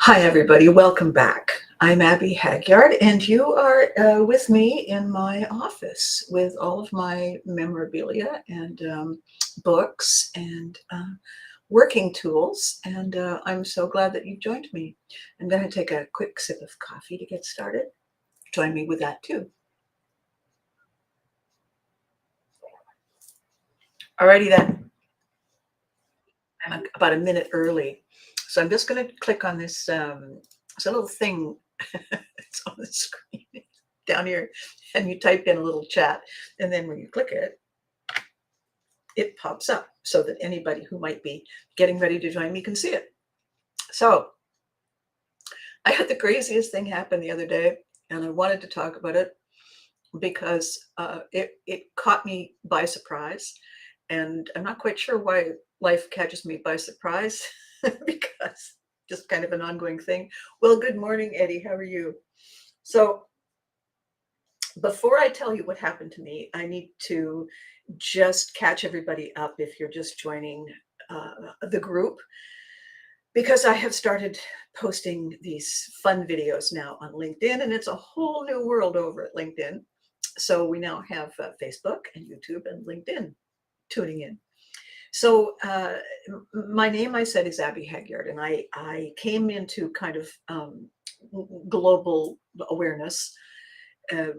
Hi, everybody. Welcome back. I'm Abby Hagyard, and you are with me in my office with all of my memorabilia and books and working tools. And I'm so glad that you've joined me. I'm going to take a quick sip of coffee to get started. Join me with that too. Alrighty then. I'm about a minute early. So I'm just going to click on this. It's a little thing. It's on the screen down here, and you type in a little chat, and then when you click it, it pops up so that anybody who might be getting ready to join me can see it. So I had the craziest thing happen the other day, and I wanted to talk about it because it caught me by surprise, and I'm not quite sure why life catches me by surprise because just kind of an ongoing thing. Well, good morning, Eddie. How are you? So before I tell you what happened to me, I need to just catch everybody up if you're just joining the group, because I have started posting these fun videos now on LinkedIn, and it's a whole new world over at LinkedIn. So we now have Facebook and YouTube and LinkedIn tuning in. So my name, I said, is Abby Hagyard, and I came into kind of global awareness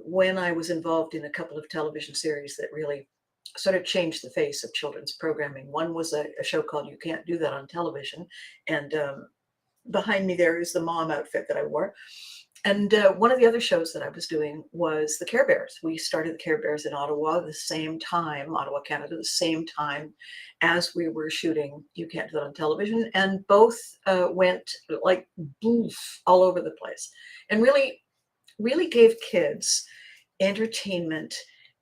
when I was involved in a couple of television series that really sort of changed the face of children's programming. One was a show called You Can't Do That on Television. And behind me there is the mom outfit that I wore. And one of the other shows that I was doing was the Care Bears. We started the Care Bears in Ottawa the same time, Ottawa, Canada, the same time as we were shooting You Can't Do That on Television. And both went like boof all over the place and really gave kids entertainment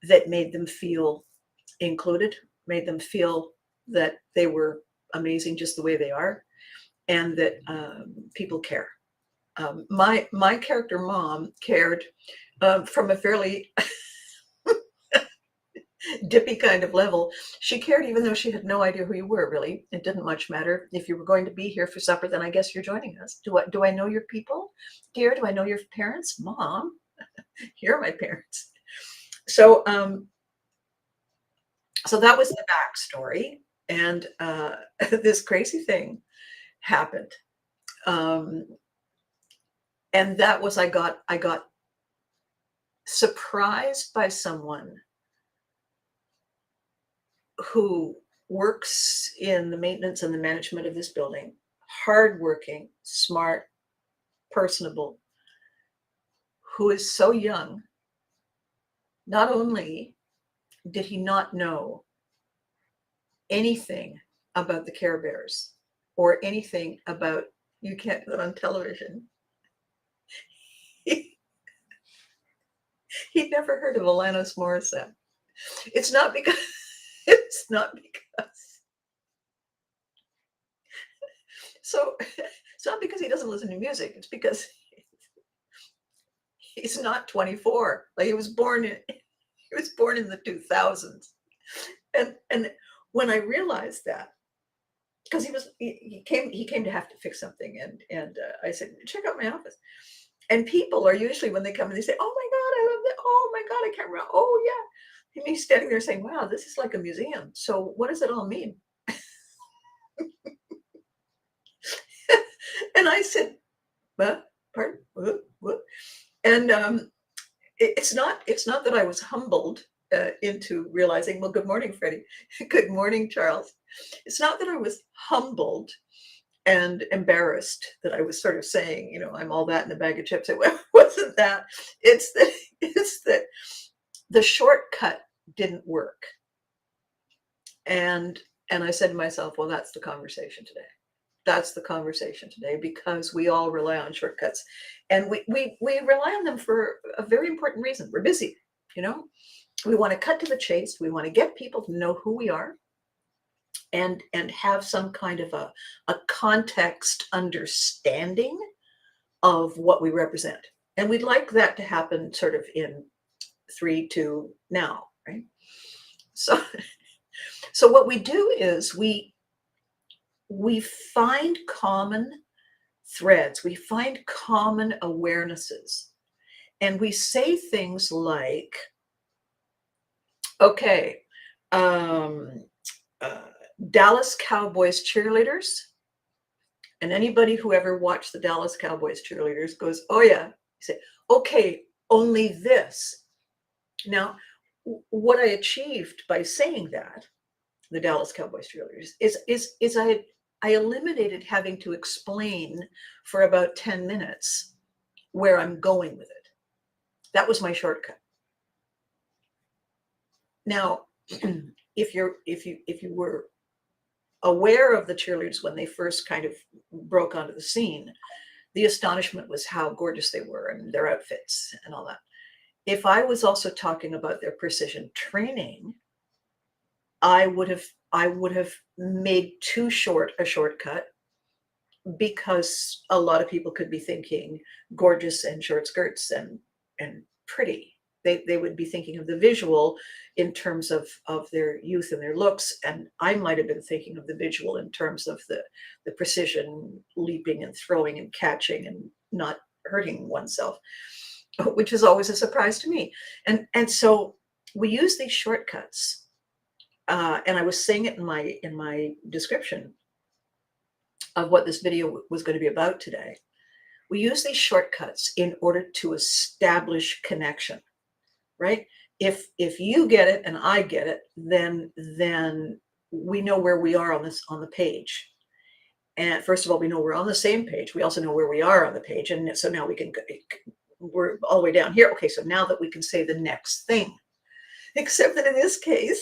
that made them feel included, made them feel that they were amazing just the way they are, and that people care. My character mom cared from a fairly dippy kind of level. She cared even though she had no idea who you were, really. It didn't much matter. If you were going to be here for supper, then I guess you're joining us. Do I know your people? Dear, do I know your parents? Mom, here are my parents. So so that was the backstory, and this crazy thing happened, um, and that was I got surprised by someone who works in the maintenance and the management of this building, hardworking, smart, personable, who is so young. Not only did he not know anything about the Care Bears or anything about You Can't Do It on Television, he'd never heard of Alanis Morissette. It's not because it's not because so it's not because he doesn't listen to music. It's because he's not 24. Like he was born in the 2000s. And when I realized that, because he came to have to fix something, and I said, check out my office. And people are usually, when they come and they say, oh my God, I love that. Oh my God, I can't remember. Oh yeah. And he's standing there saying, wow, this is like a museum. So what does it all mean? And I said, what? Pardon? What? And it's not that I was humbled into realizing, well, good morning, Freddie. Good morning, Charles. It's not that I was humbled and embarrassed that I was sort of saying, I'm all that in a bag of chips. It wasn't that. It's that the shortcut didn't work. And I said to myself, well, that's the conversation today. That's the conversation today, because we all rely on shortcuts, and we rely on them for a very important reason. We're busy, you know. We want to cut to the chase. We want to get people to know who we are, and have some kind of a context understanding of what we represent. And we'd like that to happen sort of in 3, 2, now, right? So what we do is we find common threads. We find common awarenesses. And we say things like, okay, um, uh, Dallas Cowboys cheerleaders, and anybody who ever watched the Dallas Cowboys cheerleaders goes, oh yeah. You say, okay, only this. Now, what I achieved by saying that, the Dallas Cowboys cheerleaders, is I eliminated having to explain for about 10 minutes where I'm going with it. That was my shortcut. Now, if you were aware of the cheerleaders when they first kind of broke onto the scene, the astonishment was how gorgeous they were and their outfits and all that. If I was also talking about their precision training, I would have made too short a shortcut, because a lot of people could be thinking gorgeous and short skirts and pretty. They would be thinking of the visual in terms of their youth and their looks, and I might have been thinking of the visual in terms of the precision, leaping and throwing and catching and not hurting oneself, which is always a surprise to me. And so we use these shortcuts, and I was saying it in my description of what this video was going to be about today. We use these shortcuts in order to establish connection, right? If you get it and I get it, then we know where we are on the page. And first of all, we know we're on the same page. We also know where we are on the page, and so now we're all the way down here. Okay, so now that we can say the next thing, except that in this case,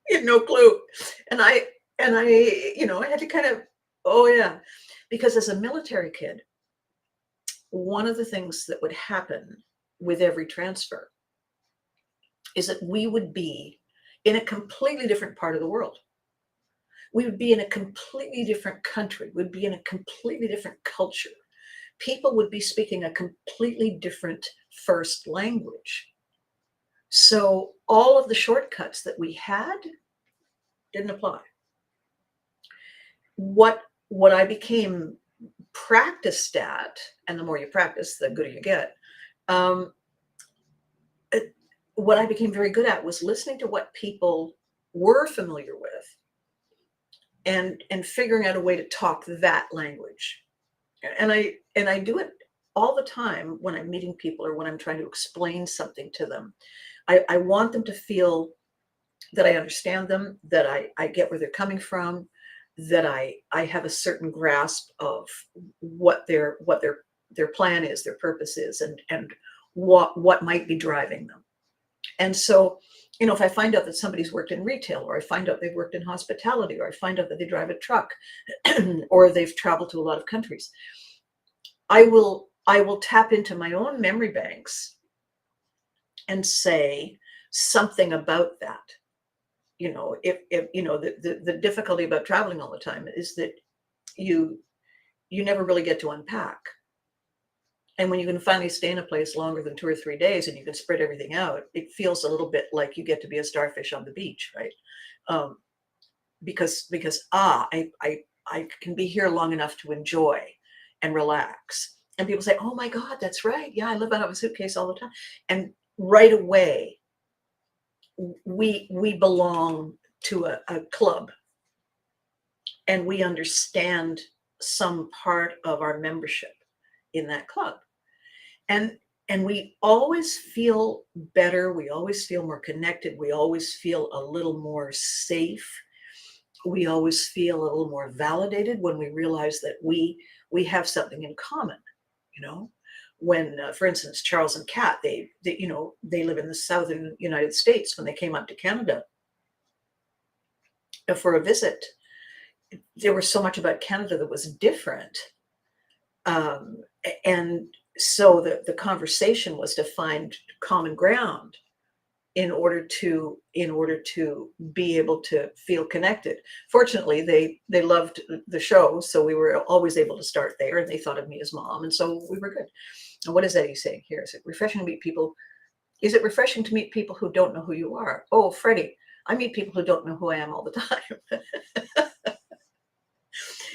you had no clue, and I, I had to kind of, oh yeah, because as a military kid, one of the things that would happen with every transfer is that we would be in a completely different part of the world. We would be in a completely different country. We'd be in a completely different culture. People would be speaking a completely different first language. So all of the shortcuts that we had didn't apply. What I became practiced at, and the more you practice, the gooder you get. Um, what I became very good at was listening to what people were familiar with, and figuring out a way to talk that language. And I do it all the time when I'm meeting people or when I'm trying to explain something to them. I want them to feel that I understand them, that I get where they're coming from, that I have a certain grasp of what their plan is, their purpose is, and what might be driving them. And so, if I find out that somebody's worked in retail, or I find out they've worked in hospitality, or I find out that they drive a truck, or they've traveled to a lot of countries, I will tap into my own memory banks and say something about that. If the difficulty about traveling all the time is that you never really get to unpack. And when you can finally stay in a place longer than 2 or 3 days and you can spread everything out, it feels a little bit like you get to be a starfish on the beach, right? Um, because I can be here long enough to enjoy and relax. And people say, "Oh my God, that's right. Yeah, I live out of a suitcase all the time." And right away, we belong to a club, and we understand some part of our membership in that club. And we always feel better, we always feel more connected, we always feel a little more safe, we always feel a little more validated when we realize that we have something in common. you know when for instance, Charles and Kat, they live in the southern United States. When they came up to Canada for a visit, there was so much about Canada that was different. And so the conversation was to find common ground in order to be able to feel connected. Fortunately, they loved the show, so we were always able to start there, and they thought of me as mom, and so we were good. And what is Eddie saying here? Is it refreshing to meet people? Is it refreshing to meet people who don't know who you are? Oh, Freddie, I meet people who don't know who I am all the time.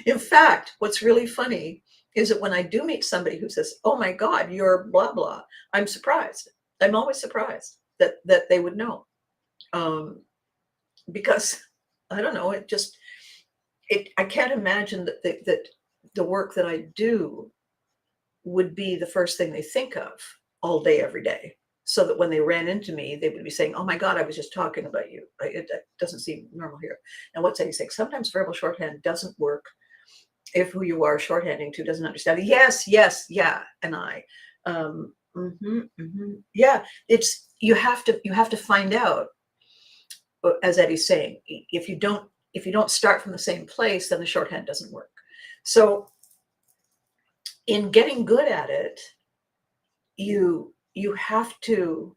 In fact, what's really funny is that when I do meet somebody who says, "Oh my God, you're blah blah," I'm surprised. I'm always surprised that they would know, um, because I don't know. It just I can't imagine that the work that I do would be the first thing they think of all day, every day. So that when they ran into me, they would be saying, "Oh my God, I was just talking about you." It doesn't seem normal here. And what's anything? Sometimes verbal shorthand doesn't work if who you are shorthanding to doesn't understand it. Yes, yes, yeah, and I. Yeah, it's you have to find out, as Eddie's saying, if you don't start from the same place, then the shorthand doesn't work. So in getting good at it, you have to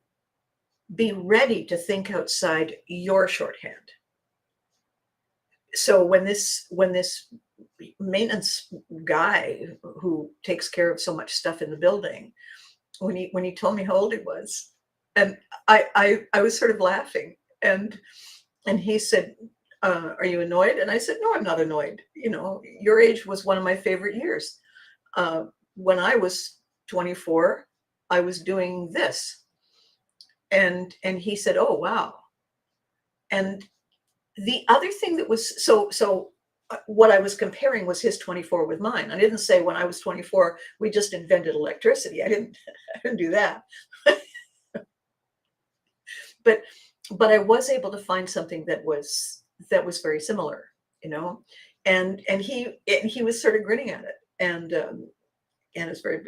be ready to think outside your shorthand. So when this maintenance guy who takes care of so much stuff in the building, when he told me how old he was, and I was sort of laughing, and he said, "Are you annoyed?" And I said, "No, I'm not annoyed. Your age was one of my favorite years. When I was 24, I was doing this." And he said, "Oh, wow." And the other thing that was what I was comparing was his 24 with mine. I didn't say when I was 24 we just invented electricity. I didn't I didn't do that. but but I was able to find something that was very similar, you know. And he was sort of grinning at it, and it's very,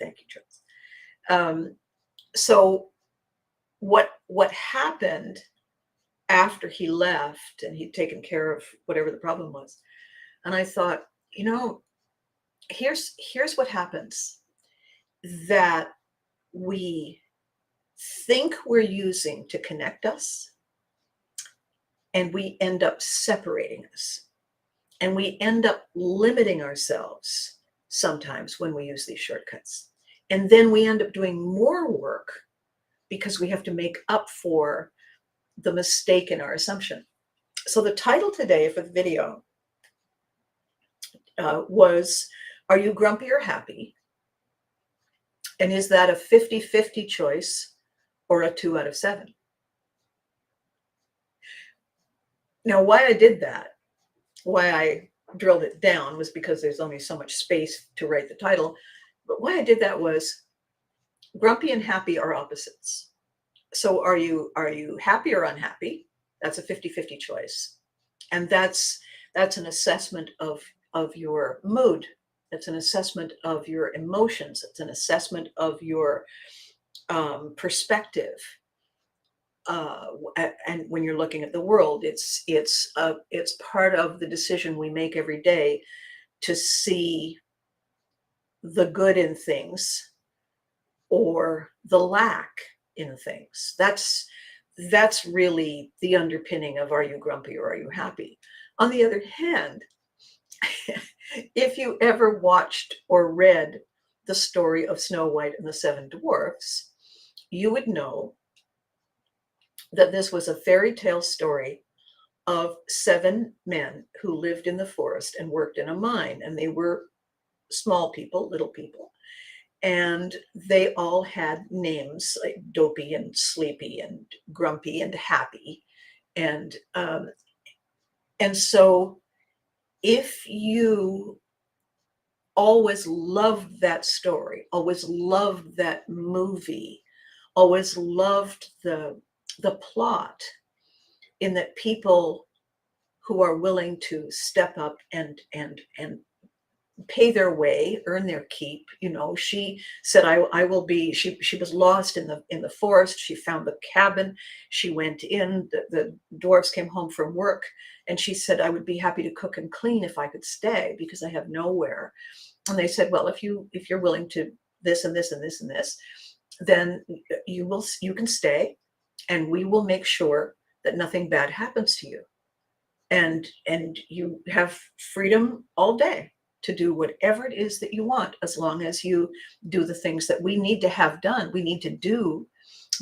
thank you, Charles. So what happened after he left and he'd taken care of whatever the problem was, and I thought, here's what happens, that we think we're using to connect us, and we end up separating us, and we end up limiting ourselves sometimes when we use these shortcuts, and then we end up doing more work because we have to make up for the mistake in our assumption. So the title today for the video was, "Are you grumpy or happy? And is that a 50-50 choice or a 2 out of 7?" Now, why I did that, why I drilled it down, was because there's only so much space to write the title. But why I did that was, grumpy and happy are opposites. So are you happy or unhappy? That's a 50-50 choice. And that's an assessment of your mood. It's an assessment of your emotions. It's an assessment of your perspective. And when you're looking at the world, it's part of the decision we make every day to see the good in things or the lack in things. That's really the underpinning of, are you grumpy or are you happy? On the other hand, if you ever watched or read the story of Snow White and the Seven Dwarfs, you would know that this was a fairy tale story of 7 men who lived in the forest and worked in a mine. And they were small people, little people. And they all had names like Dopey and Sleepy and Grumpy and Happy. And so if you always loved that story, always loved that movie, always loved the plot, in that people who are willing to step up and pay their way, earn their keep. She said, I will be, she was lost in the forest. She found the cabin. She went in, the dwarves came home from work, and she said, I would be happy to cook and clean if I could stay, because I have nowhere. And they said, well, if you're willing to this and this and this and this, then you can stay, and we will make sure that nothing bad happens to you. And you have freedom all day to do whatever it is that you want, as long as you do the things that we need to have done, we need to do.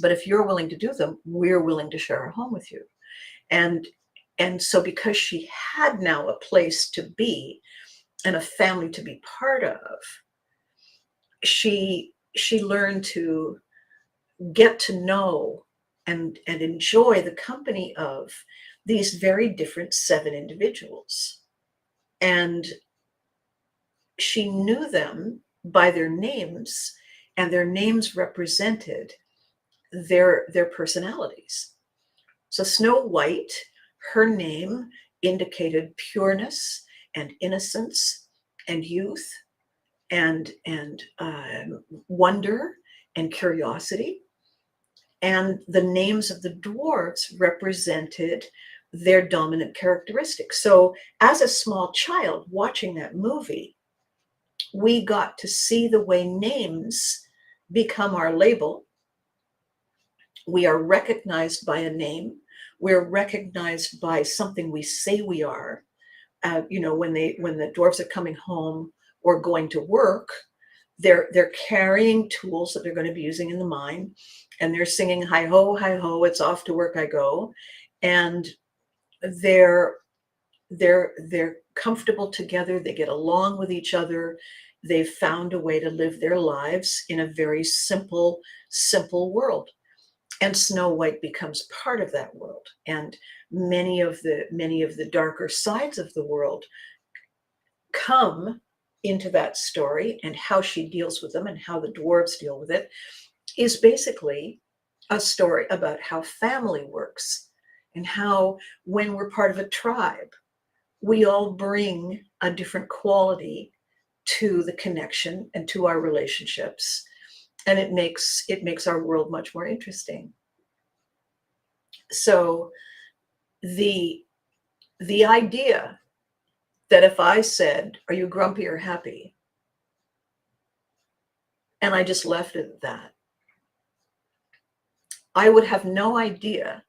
But if you're willing to do them, we're willing to share our home with you. And so because she had now a place to be, and a family to be part of, she learned to get to know and enjoy the company of these very different 7 individuals. And she knew them by their names, and their names represented their personalities. So Snow White, her name indicated pureness and innocence and youth and wonder and curiosity. And the names of the dwarves represented their dominant characteristics. So as a small child watching that movie, we got to see the way names become our label. We are recognized by a name. We're recognized by something we say we are. When the dwarves are coming home or going to work, they're carrying tools that they're going to be using in the mine, and they're singing hi ho, it's off to work I go, and they're they're comfortable together. They get along with each other. They've found a way to live their lives in a very simple world. And Snow White becomes part of that world. And many of the darker sides of the world come into that story, and how she deals with them and how the dwarves deal with it is basically a story about how family works, and how when we're part of a tribe, we all bring a different quality to the connection and to our relationships, and it makes our world much more interesting. So the the idea that if I said, "Are you grumpy or happy?" and I just left it at that, I would have no idea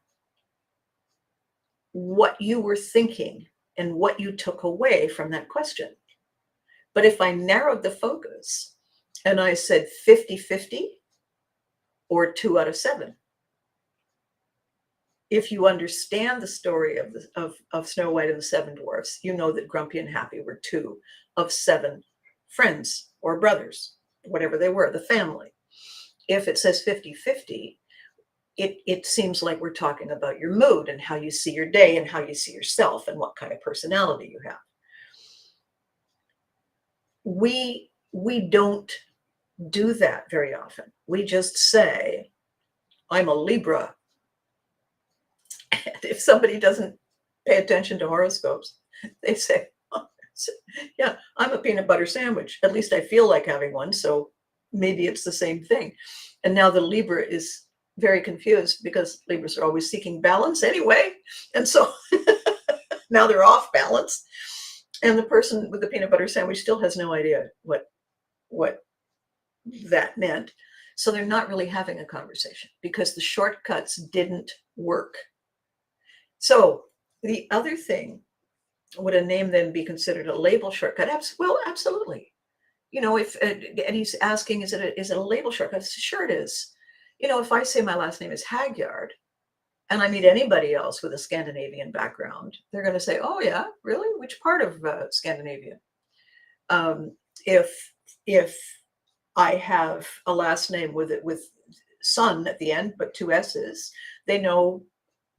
what you were thinking and what you took away from that question. But if I narrowed the focus and I said 50-50 or 2 out of 7, if you understand the story of Snow White and the 7 dwarfs, you know that Grumpy and Happy were 2 of 7 friends or brothers, whatever they were, the family. If it says 50-50, it seems like we're talking about your mood and how you see your day and how you see yourself and what kind of personality you have. We don't do that very often. We just say, I'm a Libra. And if somebody doesn't pay attention to horoscopes, they say, oh, yeah, I'm a peanut butter sandwich. At least I feel like having one. So maybe it's the same thing. And now the Libra is very confused because Libras are always seeking balance anyway. And so now they're off balance. And the person with the peanut butter sandwich still has no idea what that meant. So they're not really having a conversation because the shortcuts didn't work. So the other thing, would a name then be considered a label shortcut? Well, absolutely. If and he's asking, is it a label shortcut? Sure, it is. If I say my last name is Hagyard, and I meet anybody else with a Scandinavian background, they're going to say, "Oh yeah, really? Which part of Scandinavia?" If I have a last name with son at the end, but 2 S's, they know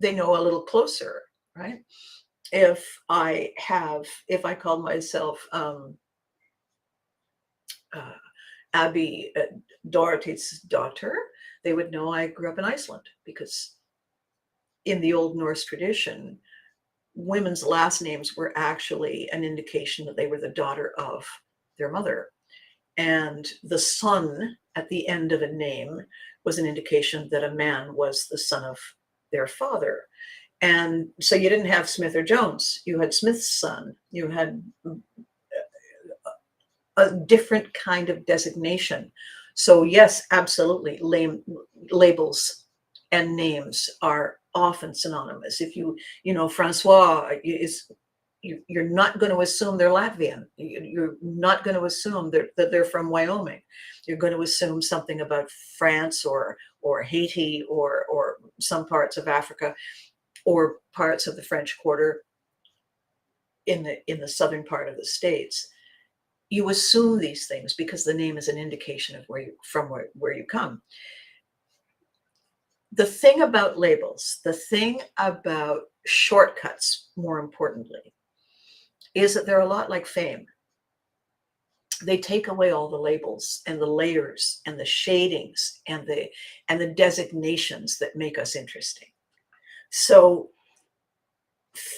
a little closer, right? If I call myself uh, Abby Dorothy's daughter, they would know I grew up in Iceland, because in the Old Norse tradition, women's last names were actually an indication that they were the daughter of their mother. And the son at the end of a name was an indication that a man was the son of their father. And so you didn't have Smith or Jones, you had Smith's son, you had a different kind of designation. So yes, absolutely, labels and names are often synonymous. If Francois is, you're not going to assume they're Latvian. You're not going to assume that they're from Wyoming. You're going to assume something about France or Haiti or some parts of Africa or parts of the French Quarter in the southern part of the States. you assume these things because the name is an indication of where you come. The thing about labels, the thing about shortcuts, more importantly, is that they're a lot like fame. They take away all the labels and the layers and the shadings and the designations that make us interesting. So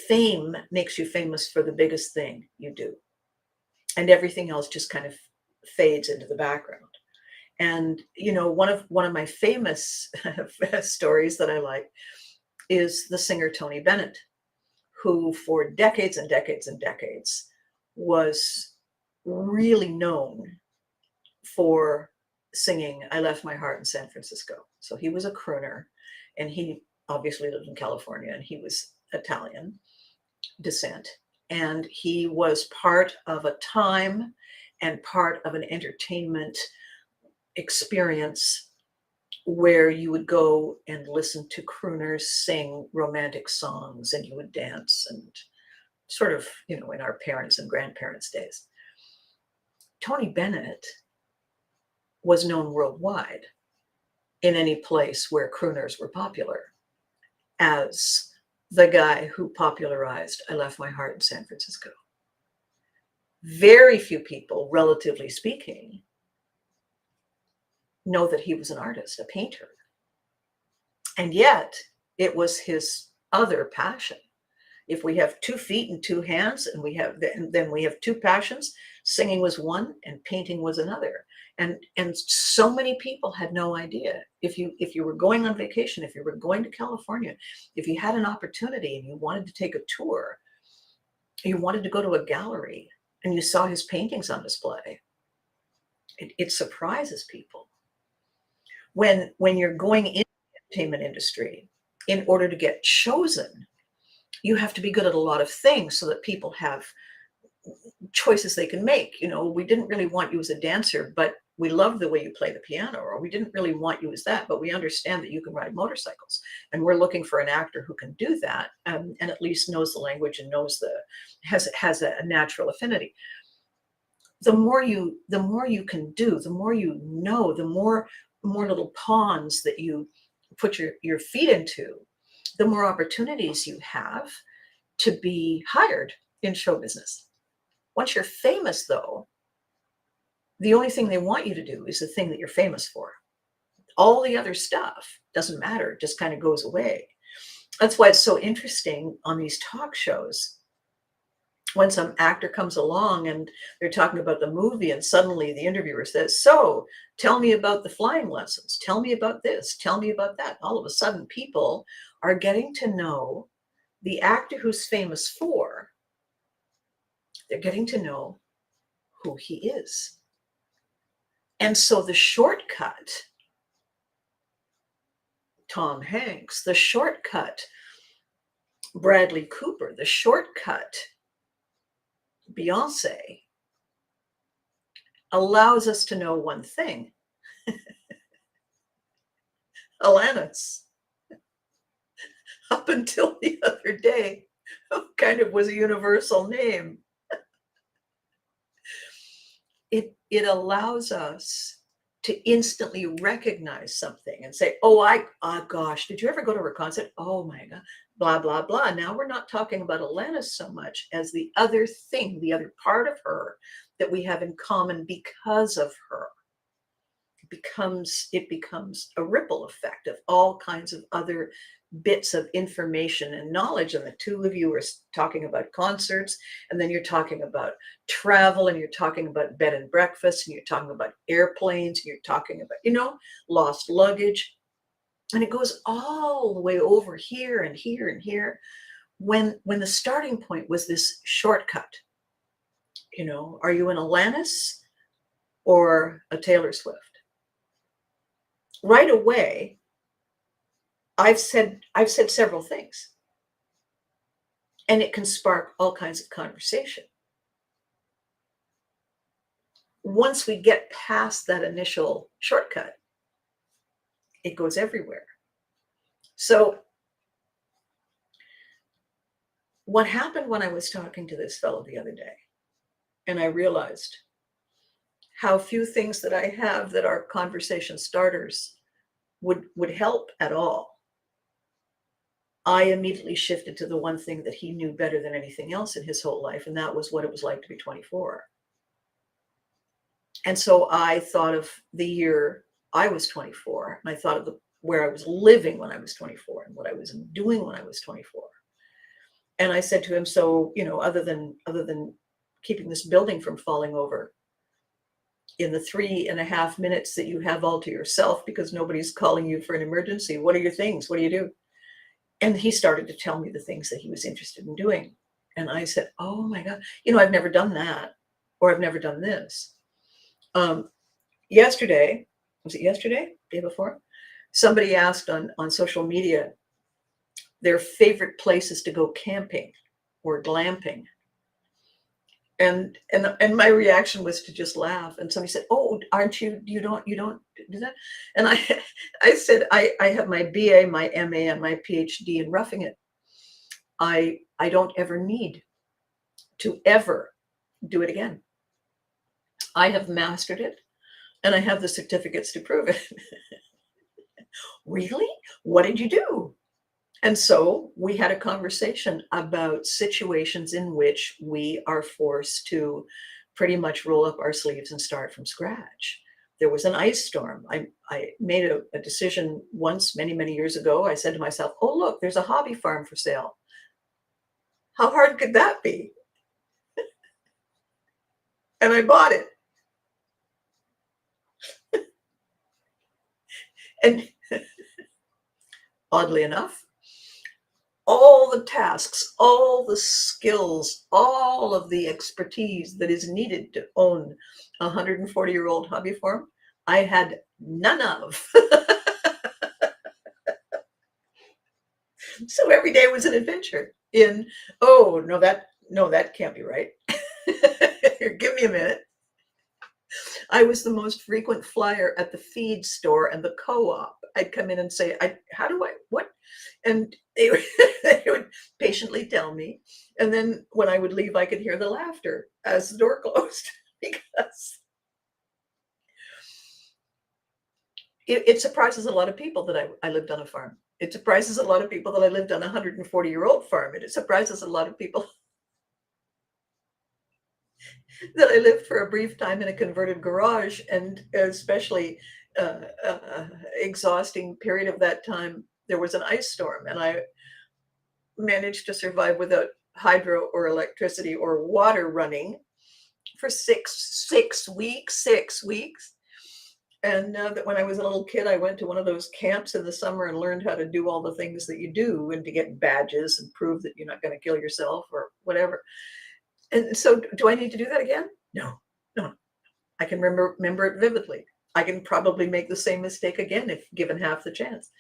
fame makes you famous for the biggest thing you do, and everything else just kind of fades into the background. And one of my famous stories that I like is the singer Tony Bennett, who for decades and decades and decades was really known for singing I Left My Heart in San Francisco. So he was a crooner, and he obviously lived in California, and he was Italian descent. And he was part of a time and part of an entertainment experience where you would go and listen to crooners sing romantic songs, and you would dance, and sort of, in our parents' and grandparents' days. Tony Bennett was known worldwide in any place where crooners were popular as the guy who popularized I Left My Heart in San Francisco. Very few people, relatively speaking, know that he was an artist, a painter. And yet it was his other passion. If we have 2 feet and 2 hands, and then we have 2 passions, singing was one and painting was another. And so many people had no idea. If you were going on vacation, if you were going to California, if you had an opportunity and you wanted to take a tour, you wanted to go to a gallery and you saw his paintings on display, it surprises people. When you're going into the entertainment industry, in order to get chosen, you have to be good at a lot of things so that people have choices they can make. We didn't really want you as a dancer, but we love the way you play the piano, or we didn't really want you as that, but we understand that you can ride motorcycles, and we're looking for an actor who can do that, and at least knows the language and has a natural affinity. The more you can do, the more the more little ponds that you put your feet into, the more opportunities you have to be hired in show business. Once you're famous, though, the only thing they want you to do is the thing that you're famous for. All the other stuff doesn't matter, it just kind of goes away. That's why it's so interesting on these talk shows when some actor comes along and they're talking about the movie, and suddenly the interviewer says, "So tell me about the flying lessons, tell me about this, tell me about that." All of a sudden people are getting to know the actor who's famous for, they're getting to know who he is. And so the shortcut, Tom Hanks, the shortcut, Bradley Cooper, the shortcut, Beyonce, allows us to know one thing. Alanis, up until the other day, kind of was a universal name. It allows us to instantly recognize something and say, oh gosh, did you ever go to her concert? Oh my God, blah, blah, blah. Now we're not talking about Alanis so much as the other thing, the other part of her that we have in common because of her. It becomes a ripple effect of all kinds of other bits of information and knowledge. And the two of you are talking about concerts, and then you're talking about travel, and you're talking about bed and breakfast, and you're talking about airplanes, and you're talking about, lost luggage. And it goes all the way over here and here and here. When the starting point was this shortcut, are you an Alanis or a Taylor Swift? Right away, I've said several things, and it can spark all kinds of conversation. Once we get past that initial shortcut, it goes everywhere. So what happened when I was talking to this fellow the other day, and I realized how few things that I have that are conversation starters would help at all, I immediately shifted to the one thing that he knew better than anything else in his whole life, and that was what it was like to be 24. And so I thought of the year I was 24, and I thought of where I was living when I was 24 and what I was doing when I was 24. And I said to him, so, other than keeping this building from falling over in the 3.5 minutes that you have all to yourself because nobody's calling you for an emergency, what are your things? What do you do? And he started to tell me the things that he was interested in doing. And I said, oh my God, I've never done that, or I've never done this. Yesterday, was it yesterday? Day before? Somebody asked on social media their favorite places to go camping or glamping. And my reaction was to just laugh. And somebody said, oh, aren't you don't do that? And I said, I have my BA, my MA, and my PhD in roughing it. I don't ever need to ever do it again. I have mastered it, and I have the certificates to prove it. Really? What did you do? And so we had a conversation about situations in which we are forced to pretty much roll up our sleeves and start from scratch. There was an ice storm. I made a decision once, many, many years ago. I said to myself, oh, look, there's a hobby farm for sale. How hard could that be? And I bought it. And oddly enough, all the tasks, all the skills, all of the expertise that is needed to own a 140-year-old hobby farm, I had none of. So every day was an adventure oh, no, that can't be right. Give me a minute. I was the most frequent flyer at the feed store and the co-op. I'd come in and say, what? And they would patiently tell me. And then when I would leave, I could hear the laughter as the door closed because it surprises a lot of people that I lived on a farm. It surprises a lot of people that I lived on a 140-year-old farm. And it surprises a lot of people that I lived for a brief time in a converted garage, and especially exhausting period of that time, there was an ice storm, and I managed to survive without hydro or electricity or water running for six weeks. And that when I was a little kid, I went to one of those camps in the summer and learned how to do all the things that you do and to get badges and prove that you're not going to kill yourself or whatever. And so do I need to do that again? No. I can remember it vividly. I can probably make the same mistake again if given half the chance.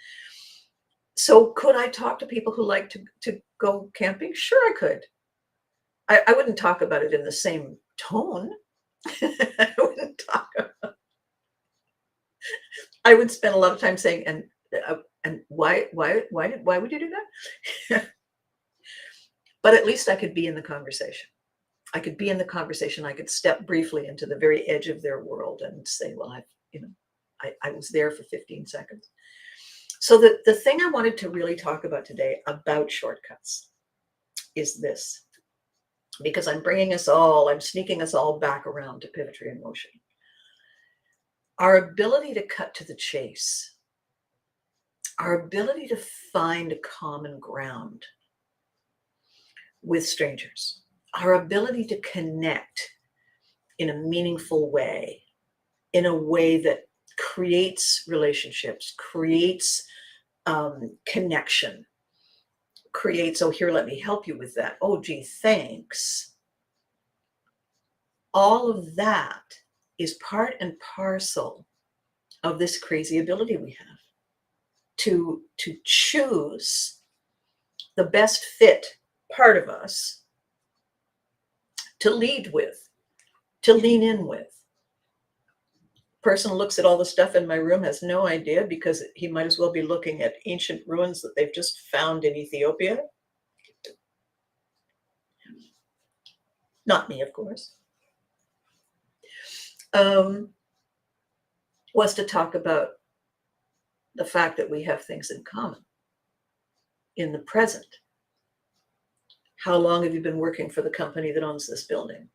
So could I talk to people who like to go camping? Sure, I could. I wouldn't talk about it in the same tone. I wouldn't talk. I would spend a lot of time saying, and why would you do that? But at least I could be in the conversation. I could be in the conversation. I could step briefly into the very edge of their world and say, well, I was there for 15 seconds. So the thing I wanted to really talk about today about shortcuts is this, because I'm sneaking us all back around to Pivotry in Motion. Our ability to cut to the chase, our ability to find a common ground with strangers, our ability to connect in a meaningful way, in a way that creates relationships, creates connection, creates, oh, here, let me help you with that. Oh, gee, thanks. All of that is part and parcel of this crazy ability we have to choose the best fit part of us to lead with, to lean in with. Person looks at all the stuff in my room, has no idea, because he might as well be looking at ancient ruins that they've just found in Ethiopia. Not me, of course. um, was to talk about the fact that we have things in common in the present. How long have you been working for the company that owns this building?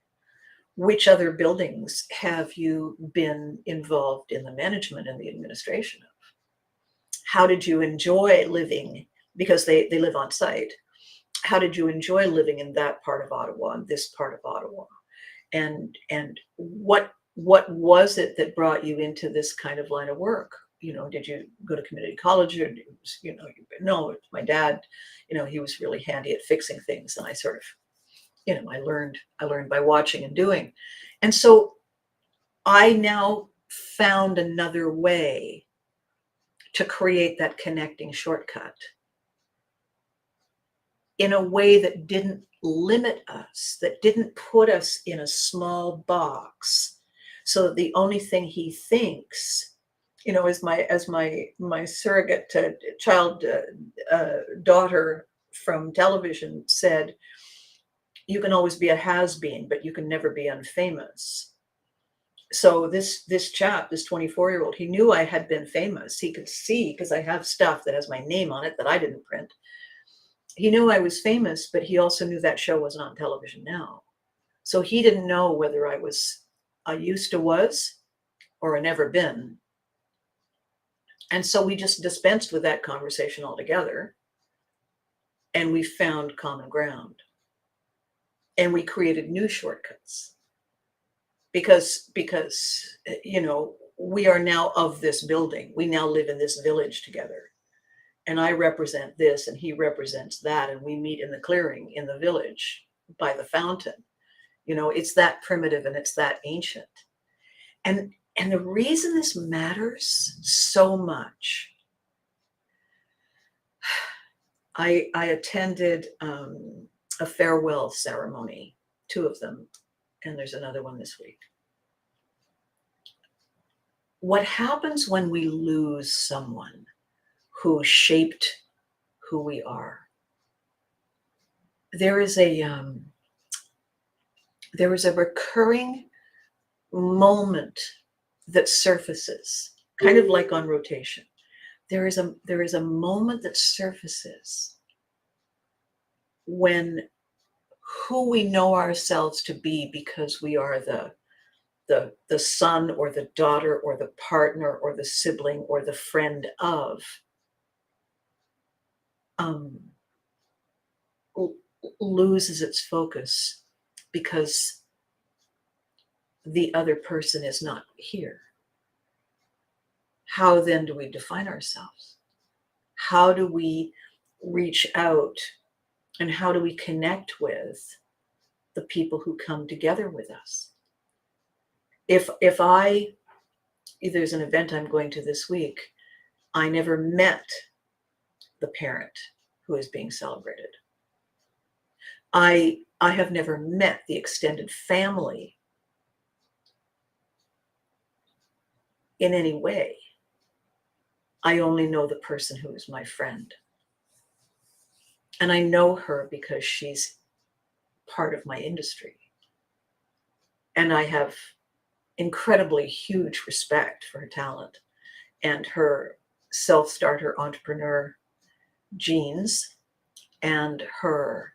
Which other buildings have you been involved in the management and the administration of? How did you enjoy living? Because they live on site. How did you enjoy living in that part of Ottawa and this part of Ottawa? And what was it that brought you into this kind of line of work? Did you go to community college, or no, my dad, he was really handy at fixing things, and I sort of, I learned by watching and doing. And so I now found another way to create that connecting shortcut in a way that didn't limit us, that didn't put us in a small box, so that the only thing he thinks, as my surrogate child daughter from television said, you can always be a has-been, but you can never be unfamous. So this chap, this 24-year-old, he knew I had been famous. He could see, because I have stuff that has my name on it that I didn't print. He knew I was famous, but he also knew that show wasn't on television now. So he didn't know whether I was a used to was or a never been. And so we just dispensed with that conversation altogether. And we found common ground. And we created new shortcuts. Because we are now of this building. We now live in this village together. And I represent this and he represents that, and we meet in the clearing in the village by the fountain. It's that primitive and it's that ancient. And the reason this matters so much, I attended a farewell ceremony, 2 of them, and there's another one this week. What happens when we lose someone who shaped who we are? There is a recurring moment that surfaces, kind of like on rotation. There is a moment that surfaces when who we know ourselves to be, because we are the son or the daughter or the partner or the sibling or the friend of, loses its focus because the other person is not here. How then do we define ourselves? How do we reach out, and how do we connect with the people who come together with us? If there's an event I'm going to this week, I never met the parent who is being celebrated. I have never met the extended family in any way. I only know the person who is my friend. And I know her because she's part of my industry. And I have incredibly huge respect for her talent and her self-starter entrepreneur genes, and her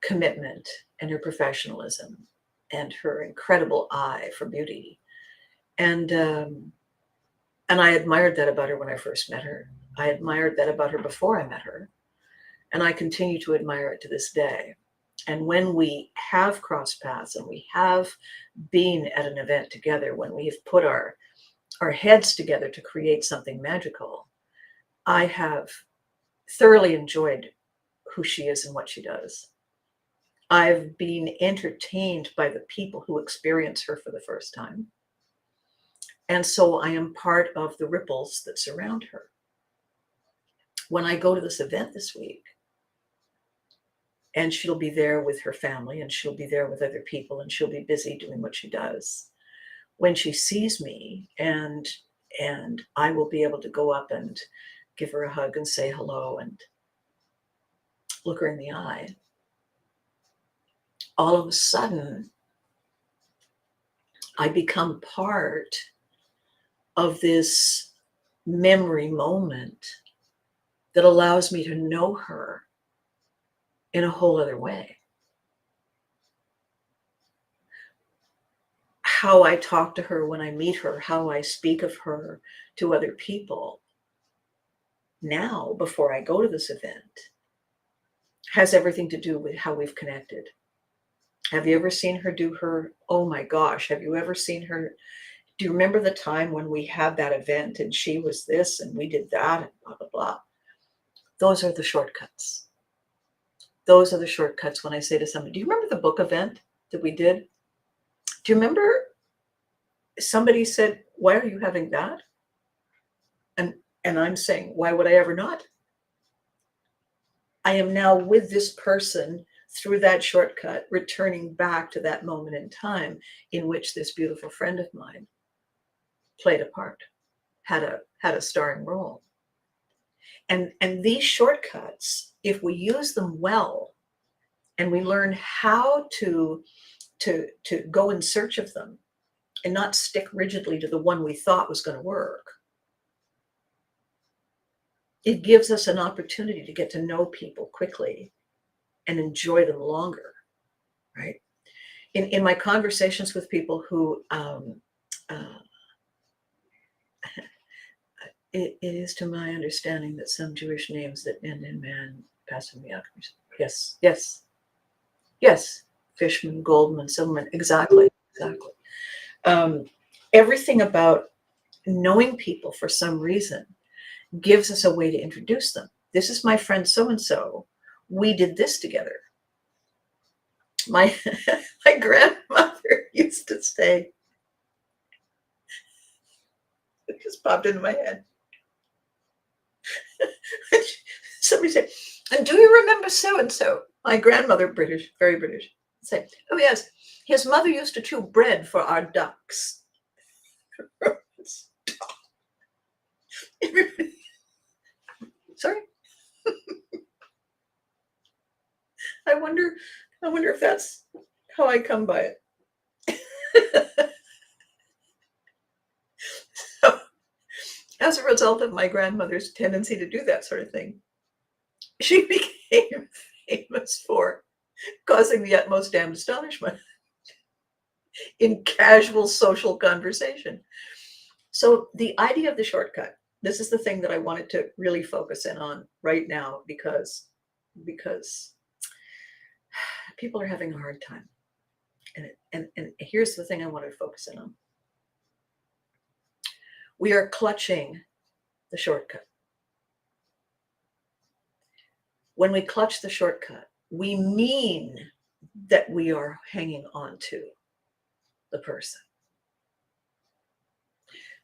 commitment and her professionalism and her incredible eye for beauty. And I admired that about her when I first met her. I admired that about her before I met her. And I continue to admire it to this day. And when we have crossed paths and we have been at an event together, when we have put our heads together to create something magical, I have thoroughly enjoyed who she is and what she does. I've been entertained by the people who experience her for the first time. And so I am part of the ripples that surround her. When I go to this event this week, and she'll be there with her family, and she'll be there with other people, and she'll be busy doing what she does. When she sees me, and I will be able to go up and give her a hug and say hello and look her in the eye, all of a sudden, I become part of this memory moment that allows me to know her in a whole other way. How I talk to her when I meet her, how I speak of her to other people now before I go to this event has everything to do with how we've connected. Have you ever seen her do her? Oh my gosh, have you ever seen her? Do you remember the time when we had that event and she was this and we did that and blah, blah, blah? Those are the shortcuts. Those are the shortcuts when I say to somebody, do you remember the book event that we did? Do you remember somebody said, why are you having that? And I'm saying, why would I ever not? I am now with this person through that shortcut, returning back to that moment in time in which this beautiful friend of mine played a part, had a starring role. And these shortcuts, if we use them well and we learn how to go in search of them and not stick rigidly to the one we thought was going to work, it gives us an opportunity to get to know people quickly and enjoy them longer, right? In my conversations with people who, it is to my understanding that some Jewish names that end in man pass in the alchemist. Yes, yes, yes. Fishman, Goldman, Silverman, exactly, exactly. Um, Everything about knowing people for some reason gives us a way to introduce them. This is my friend so and so. We did this together. My my grandmother used to say, it just popped into my head. Somebody said, and do you remember so and so? My grandmother, British, very British, said, oh yes, his mother used to chew bread for our ducks. Sorry. I wonder if that's how I come by it. So, as a result of my grandmother's tendency to do that sort of thing, she became famous for causing the utmost damned astonishment in casual social conversation. So the idea of the shortcut, this is the thing that I wanted to really focus in on right now because people are having a hard time. And here's the thing I wanted to focus in on. We are clutching the shortcut. When we clutch the shortcut, we mean that we are hanging on to the person.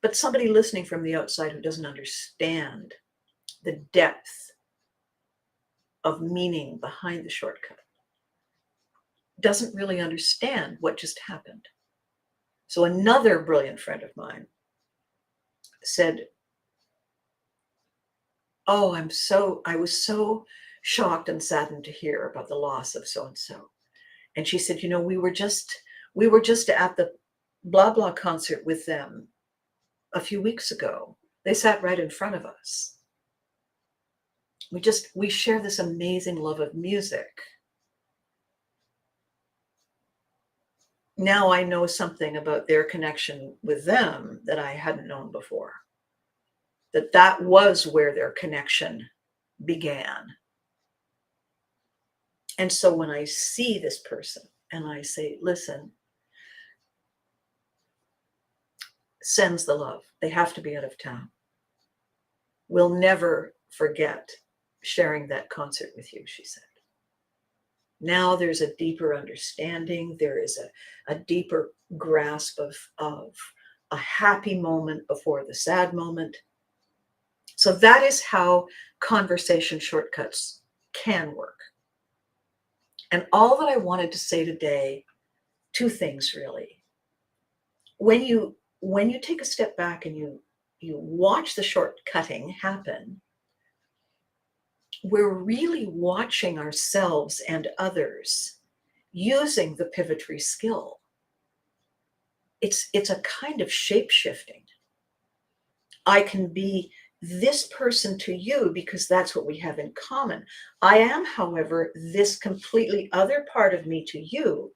But somebody listening from the outside who doesn't understand the depth of meaning behind the shortcut doesn't really understand what just happened. So another brilliant friend of mine said, oh, I was so shocked and saddened to hear about the loss of so and so. And she said, we were just at the blah blah concert with them a few weeks ago. They sat right in front of us. We share this amazing love of music. Now I know something about their connection with them that I hadn't known before. That was where their connection began. And so when I see this person and I say, listen, sends the love. They have to be out of town. We'll never forget sharing that concert with you, she said. Now there's a deeper understanding. There is a deeper grasp of a happy moment before the sad moment. So that is how conversation shortcuts can work. And all that I wanted to say today, two things really. When you take a step back and you watch the shortcutting happen, we're really watching ourselves and others using the pivotry skill. it's a kind of shape shifting. I can be this person to you because that's what we have in common. I am, however, this completely other part of me to you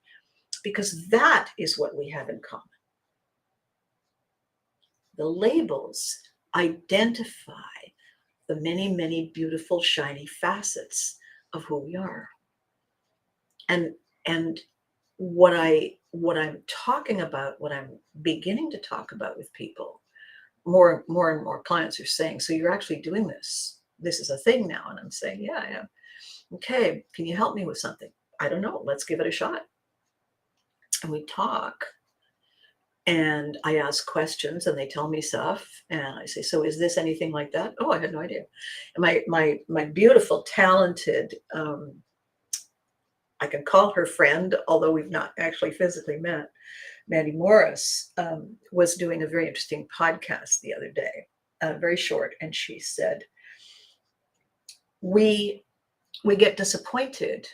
because that is what we have in common. The labels identify the many, many beautiful, shiny facets of who we are. And and what I'm talking about, what I'm beginning to talk about with people, more and more clients are saying, so you're actually doing this. This is a thing now. And I'm saying, yeah, I am. Okay, can you help me with something? I don't know. Let's give it a shot. And we talk and I ask questions and they tell me stuff. And I say, so is this anything like that? Oh, I had no idea. And my beautiful, talented, I can call her friend, although we've not actually physically met, Mandy Morris, was doing a very interesting podcast the other day, very short, and she said, we get disappointed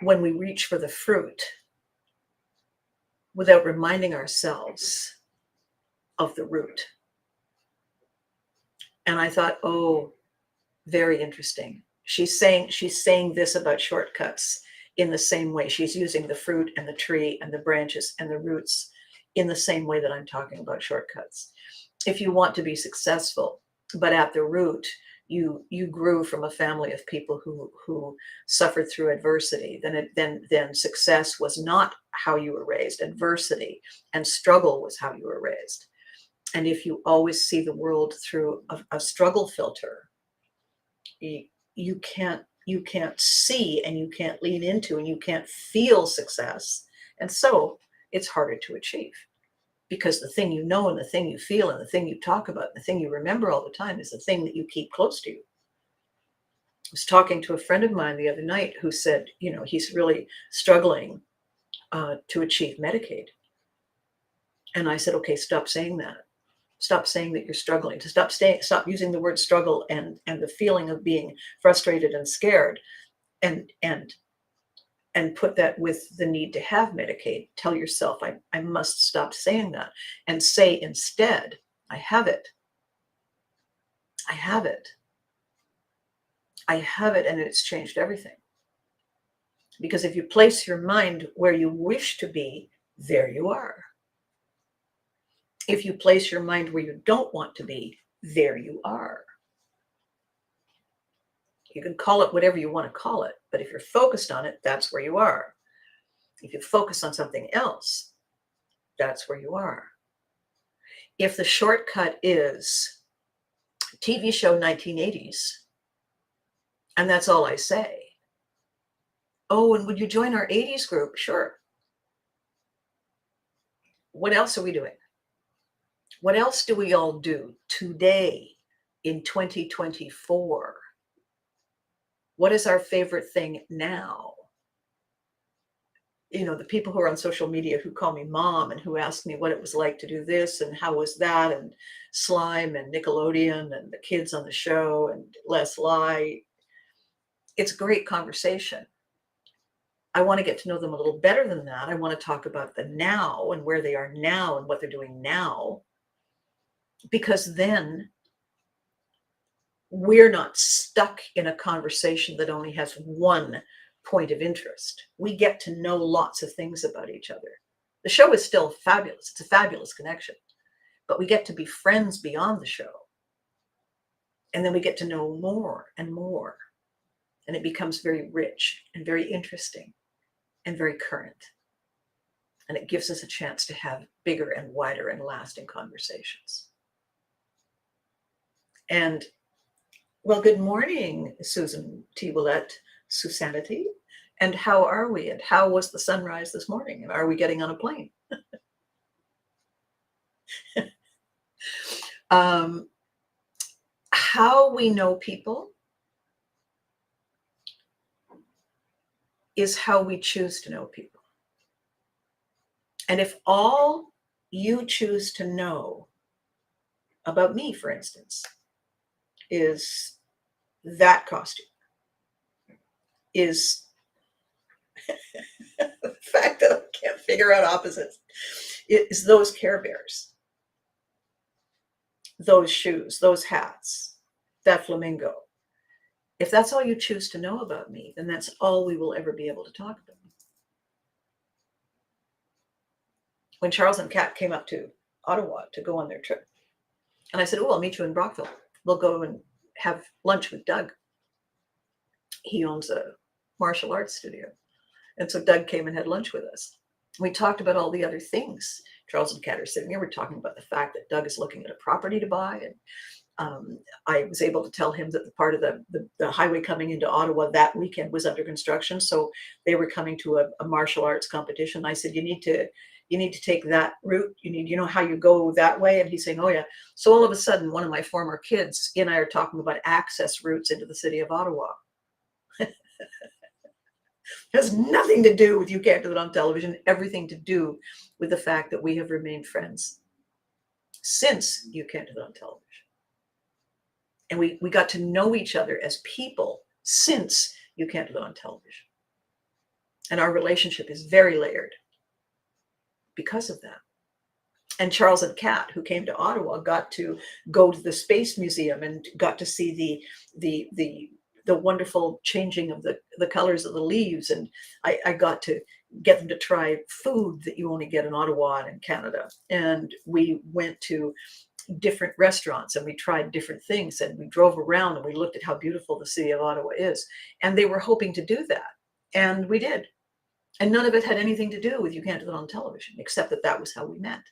when we reach for the fruit without reminding ourselves of the root. And I thought, oh, very interesting. She's saying this about shortcuts in the same way. She's using the fruit and the tree and the branches and the roots in the same way that I'm talking about shortcuts. If you want to be successful, but at the root, you grew from a family of people who suffered through adversity, then success was not how you were raised. Adversity and struggle was how you were raised. And if you always see the world through a struggle filter, you can't see and you can't lean into and you can't feel success. And so it's harder to achieve because the thing you know and the thing you feel and the thing you talk about, the thing you remember all the time is the thing that you keep close to you. I was talking to a friend of mine the other night who said, he's really struggling to achieve Medicaid. And I said, okay, stop saying that. Stop saying that you're struggling. To stop using the word struggle and the feeling of being frustrated and scared, and put that with the need to have Medicaid. Tell yourself, I must stop saying that, and say instead, I have it. I have it. I have it, and it's changed everything. Because if you place your mind where you wish to be, there you are. If you place your mind where you don't want to be, there you are. You can call it whatever you want to call it, but if you're focused on it, that's where you are. If you focus on something else, that's where you are. If the shortcut is TV show 1980s, and that's all I say, oh, and would you join our 80s group? Sure. What else are we doing? What else do we all do today in 2024? What is our favorite thing now? The people who are on social media who call me mom and who ask me what it was like to do this and how was that, and Slime and Nickelodeon and the kids on the show and Les Lie. It's a great conversation. I want to get to know them a little better than that. I want to talk about the now and where they are now and what they're doing now, because then we're not stuck in a conversation that only has one point of interest. We get to know lots of things about each other. The show is still fabulous. It's a fabulous connection, but we get to be friends beyond the show. And then we get to know more and more. And it becomes very rich and very interesting and very current. And it gives us a chance to have bigger and wider and lasting conversations. And well, good morning, Susan T. Willett, Susanity. And how are we? And how was the sunrise this morning? And are we getting on a plane? How we know people is how we choose to know people. And if all you choose to know about me, for instance, is that costume, is The fact that I can't figure out opposites is those Care Bears, those shoes, those hats, that flamingo. If that's all you choose to know about me, then that's all we will ever be able to talk about. When Charles and Kat came up to Ottawa to go on their trip, and I said, "Oh, I'll meet you in Brockville. We'll go and have lunch with Doug. He owns a martial arts studio." And so Doug came and had lunch with us. We talked about all the other things. Charles and Kat are sitting here. We're talking about the fact that Doug is looking at a property to buy. And I was able to tell him that the part of the highway coming into Ottawa that weekend was under construction. So they were coming to a martial arts competition. I said, you need to take that route. You know how you go that way? And he's saying, oh yeah. So all of a sudden, one of my former kids, he and I are talking about access routes into the city of Ottawa. Has nothing to do with You Can't Do It on Television, everything to do with the fact that we have remained friends since You Can't Do It on Television. And we got to know each other as people since You Can't Do It on Television. And our relationship is very layered because of that. And Charles and Kat, who came to Ottawa, got to go to the Space Museum and got to see the wonderful changing of the colors of the leaves. And I got to get them to try food that you only get in Ottawa and in Canada. And we went to different restaurants and we tried different things and we drove around and we looked at how beautiful the city of Ottawa is. And they were hoping to do that. And we did. And none of it had anything to do with You Can't Do It on Television, except that was how we met.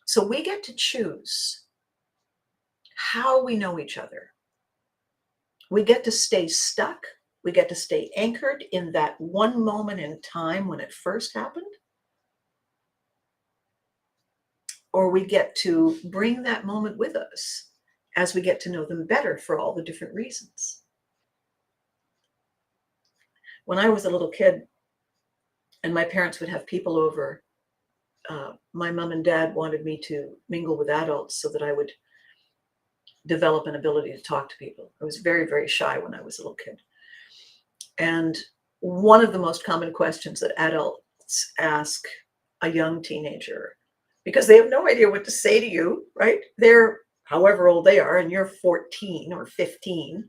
So we get to choose how we know each other. We get to stay stuck. We get to stay anchored in that one moment in time when it first happened. Or we get to bring that moment with us as we get to know them better for all the different reasons. When I was a little kid and my parents would have people over, my mom and dad wanted me to mingle with adults so that I would develop an ability to talk to people. I was very, very shy when I was a little kid. And one of the most common questions that adults ask a young teenager, because they have no idea what to say to you, right? They're however old they are, and you're 14 or 15.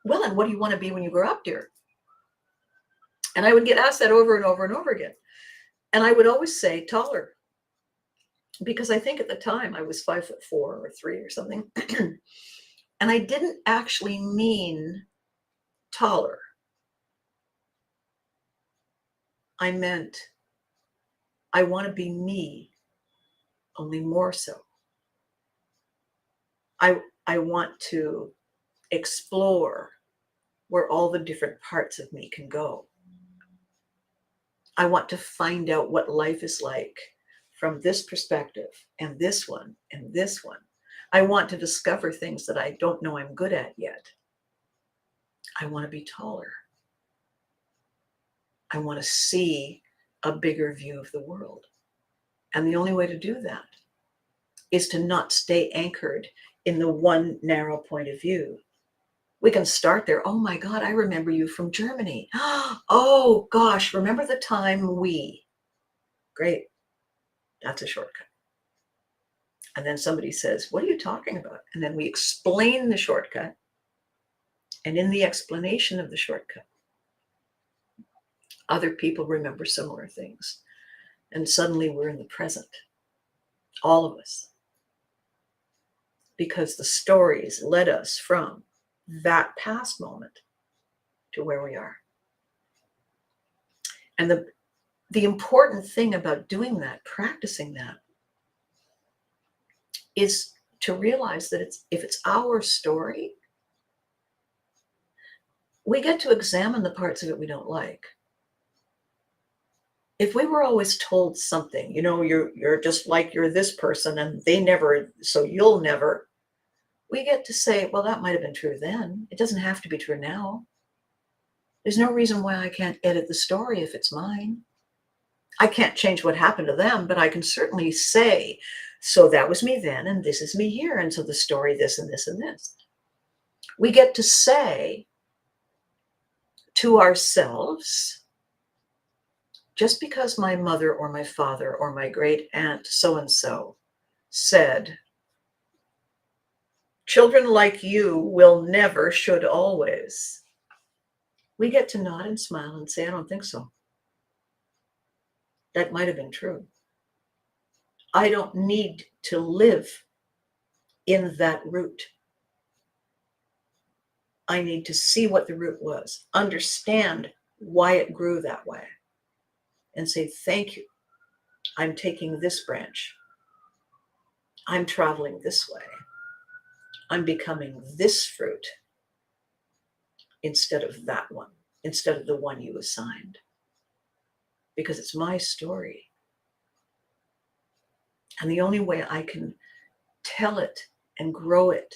Well, and what do you want to be when you grow up, dear? And I would get asked that over and over and over again. And I would always say taller, because I think at the time I was 5'4" or 3 or something. And I didn't actually mean taller. I meant I want to be me, only more so. I want to explore where all the different parts of me can go. I want to find out what life is like from this perspective and this one and this one. I want to discover things that I don't know I'm good at yet. I want to be taller. I want to see a bigger view of the world. And the only way to do that is to not stay anchored in the one narrow point of view. We can start there. Oh my God, I remember you from Germany. Oh gosh, remember the time we. Great. That's a shortcut. And then somebody says, what are you talking about? And then we explain the shortcut. And in the explanation of the shortcut, other people remember similar things. And suddenly we're in the present, all of us. Because the stories led us from that past moment to where we are. And the important thing about doing that, practicing that, is to realize that if it's our story, we get to examine the parts of it we don't like. If we were always told something, you're just like you're this person and they never, so you'll never, we get to say, well, that might have been true then. It doesn't have to be true now. There's no reason why I can't edit the story if it's mine. I can't change what happened to them, but I can certainly say, so that was me then, and this is me here, and so the story, this and this and this. We get to say to ourselves, Just because my mother or my father or my great aunt so and so said, children like you will never, should always, we get to nod and smile and say, I don't think so. That might have been true. I don't need to live in that root. I need to see what the root was, understand why it grew that way, and say, thank you. I'm taking this branch. I'm traveling this way. I'm becoming this fruit instead of that one, instead of the one you assigned. Because it's my story. And the only way I can tell it and grow it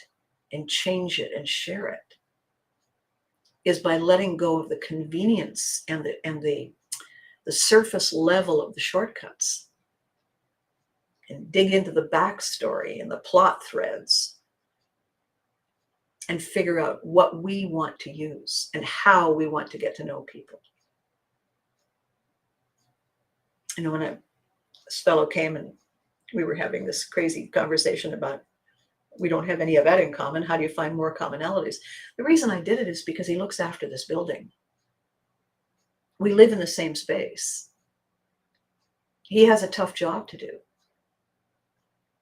and change it and share it is by letting go of the convenience and the surface level of the shortcuts and dig into the backstory and the plot threads and figure out what we want to use and how we want to get to know people. You know, when this fellow came and we were having this crazy conversation about we don't have any of that in common. How do you find more commonalities? The reason I did it is because he looks after this building. We live in the same space. He has a tough job to do.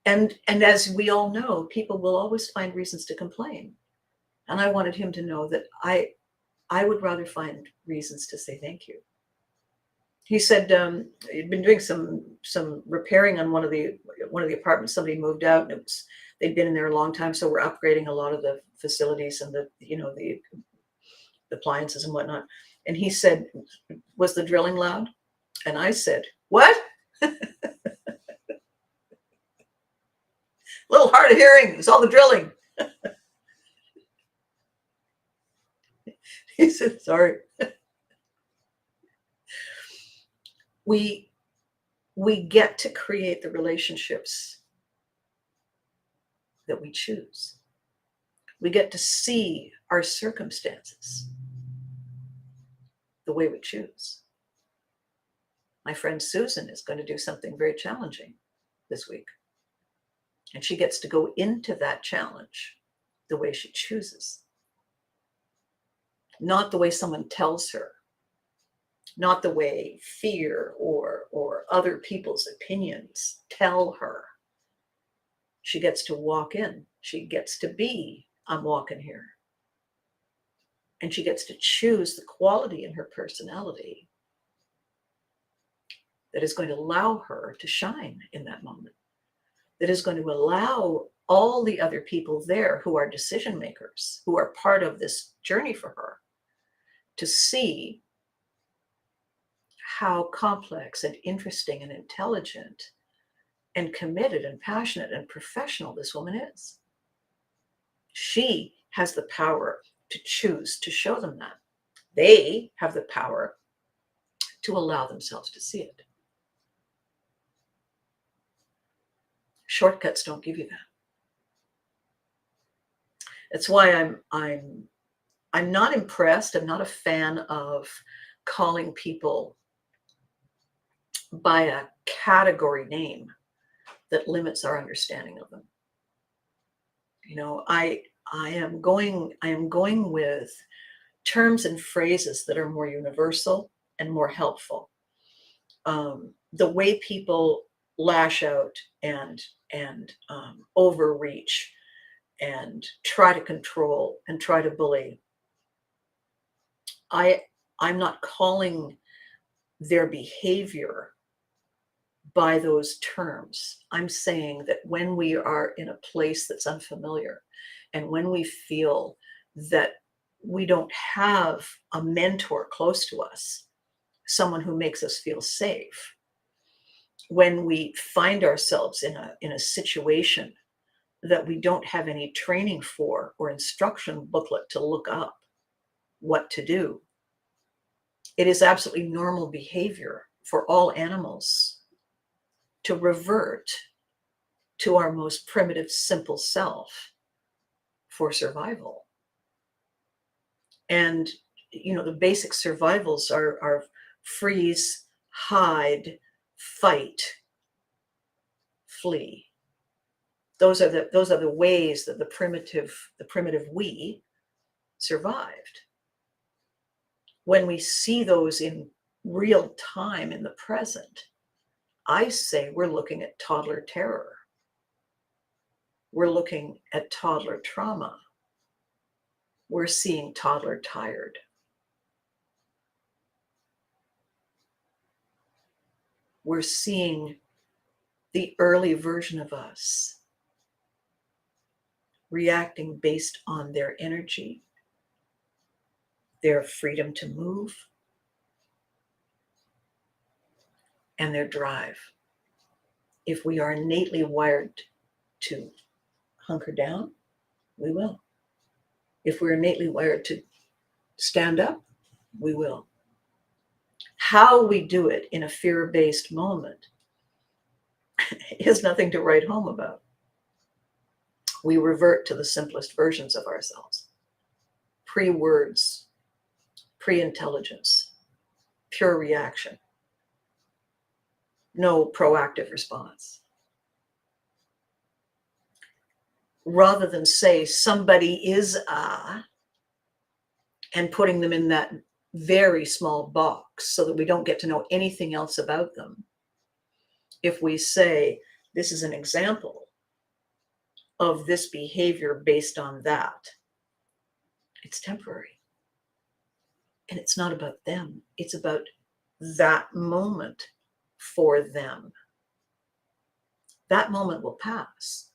And as we all know, people will always find reasons to complain. And I wanted him to know that I would rather find reasons to say thank you. He said he'd been doing some repairing on one of the apartments. Somebody moved out, and they'd been in there a long time, so we're upgrading a lot of the facilities and the appliances and whatnot. And he said, "Was the drilling loud?" And I said, "What?" A little hard of hearing. It's all the drilling. He said, "Sorry." We get to create the relationships that we choose. We get to see our circumstances the way we choose. My friend Susan is going to do something very challenging this week. And she gets to go into that challenge the way she chooses. Not the way someone tells her. Not the way fear or other people's opinions tell her. She gets to walk in. She gets to be, I'm walking here. And she gets to choose the quality in her personality that is going to allow her to shine in that moment, that is going to allow all the other people there who are decision makers, who are part of this journey for her, to see how complex and interesting and intelligent and committed and passionate and professional this woman is. She has the power to choose to show them that. They have the power to allow themselves to see it. Shortcuts don't give you that. That's why I'm not impressed. I'm not a fan of calling people by a category name that limits our understanding of them. You know, I am going with terms and phrases that are more universal and more helpful. The way people lash out and overreach and try to control and try to bully, I'm not calling their behavior by those terms. I'm saying that when we are in a place that's unfamiliar and when we feel that we don't have a mentor close to us, someone who makes us feel safe, when we find ourselves in a situation that we don't have any training for or instruction booklet to look up what to do, it is absolutely normal behavior for all animals to revert to our most primitive, simple self for survival. And, you know, the basic survivals are freeze, hide, fight, flee. Those are the ways that the primitive we survived. When we see those in real time in the present, I say we're looking at toddler terror. We're looking at toddler trauma. We're seeing toddler tired. We're seeing the early version of us reacting based on their energy, their freedom to move, and their drive. If we are innately wired to hunker down, we will. If we're innately wired to stand up, we will. How we do it in a fear-based moment is nothing to write home about. We revert to the simplest versions of ourselves. Pre-words, pre-intelligence, pure reaction, no proactive response. Rather than say somebody is and putting them in that very small box so that we don't get to know anything else about them, if we say this is an example of this behavior based on that, it's temporary. And it's not about them. It's about that moment for them. That moment will pass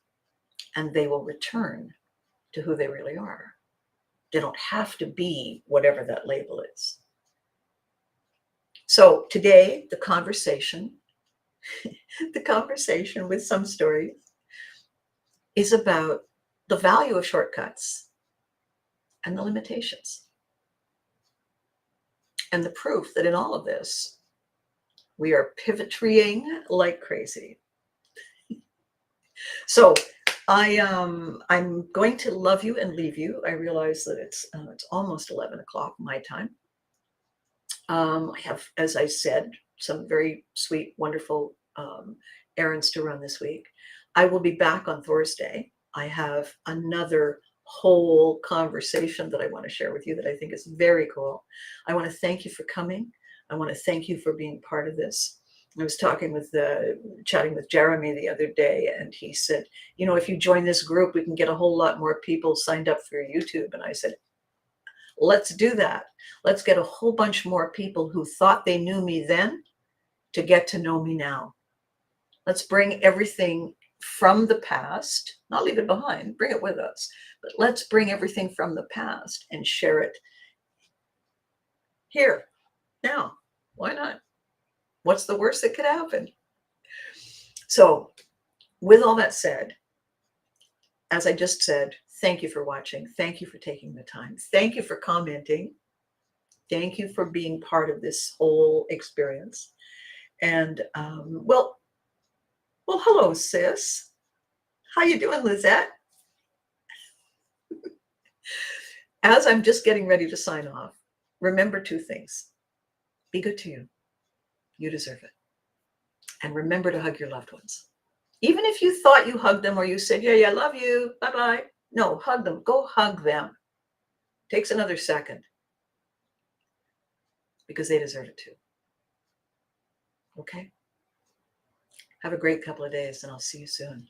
and they will return to who they really are. They don't have to be whatever that label is. So today, the conversation with some stories is about the value of shortcuts and the limitations. And the proof that in all of this, we are pivotrying like crazy. So I'm going to love you and leave you. I realize that it's almost 11 o'clock my time. I have, as I said, some very sweet, wonderful errands to run this week. I will be back on Thursday. I have another whole conversation that I want to share with you that I think is very cool. I want to thank you for coming. I want to thank you for being part of this. I was chatting with Jeremy the other day, and he said, you know, if you join this group, we can get a whole lot more people signed up for YouTube. And I said, let's do that. Let's get a whole bunch more people who thought they knew me then to get to know me now. Let's bring everything from the past, not leave it behind, bring it with us, but let's bring everything from the past and share it here, now. Why not? What's the worst that could happen? So with all that said, as I just said, thank you for watching. Thank you for taking the time. Thank you for commenting. Thank you for being part of this whole experience. And well, hello, sis. How you doing, Lizette? As I'm just getting ready to sign off, remember two things. Be good to you. You deserve it. And remember to hug your loved ones. Even if you thought you hugged them or you said, yeah, I love you, bye-bye. No, hug them. Go hug them. Takes another second. Because they deserve it too. Okay? Have a great couple of days and I'll see you soon.